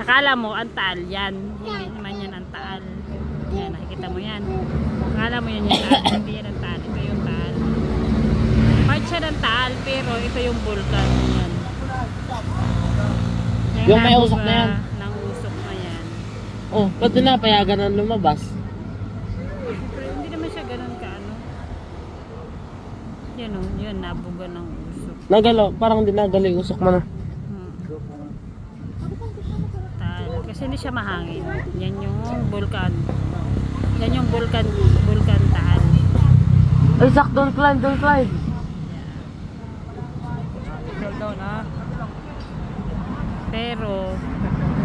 Akala mo ang taal yan. Hindi naman yan ang taal. Yan, nakikita mo yan. Akala mo yan yung taal. Hindi yan ang taal. Ito yung taal. Part siya ng taal, pero ito yung vulkan. Yan. Yung may usok na yan. Nang usok na yan. Oh, ba't na payagan ng lumabas? Pero hindi naman siya ganun ka ano. Yan o, yan nabuga ng usok. Nagalaw, parang hindi nagaling usok mo na. Taal. Kasi hindi siya mahangin. Yan yung vulkan. Yan yung vulkan taal. Ay, sak, don't climb.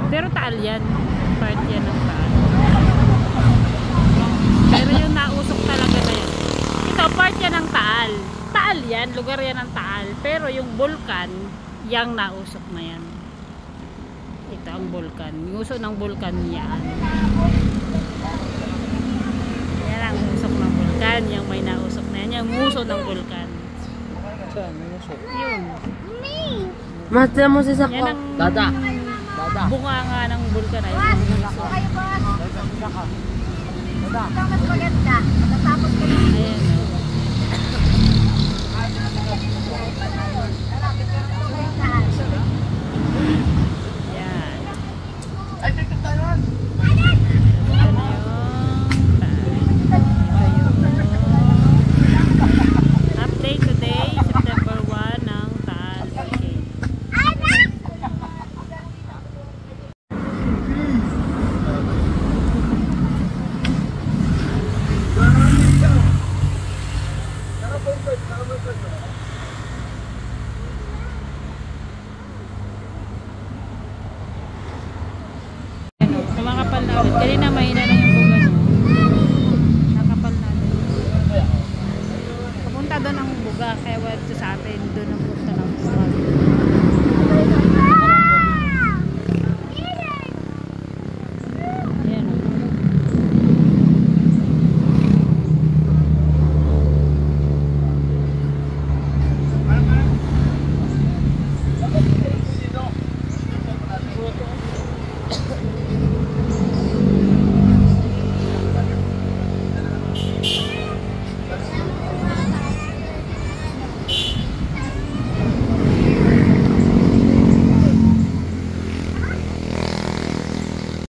Pero taal yan. Part yan ng taal. Pero yung nausok talaga na yan. Ito, part yan ng taal. Taal yan, lugar yan ng taal. Pero yung vulkan, yang nausok na yan. Ito ang vulkan. Yung usok ng vulkan yan. Yan ang usok ng vulkan. Yung may nausok na yan. Yung usok ng vulkan. Yun. Mati mo si Sakwa. Yan ang Dada. bunga nga ng vulkan ay yung usok. Mas maganda. Matatapos ka lang. Ayan o. Yan. Ito na yung update today, September 1 ng Taal. Okay. Kumakapal na ulit. Kanina mahina lang yung buga niya. Nakapal na ulit. Papunta doon ang buga. Kaya wala sa atin. Doon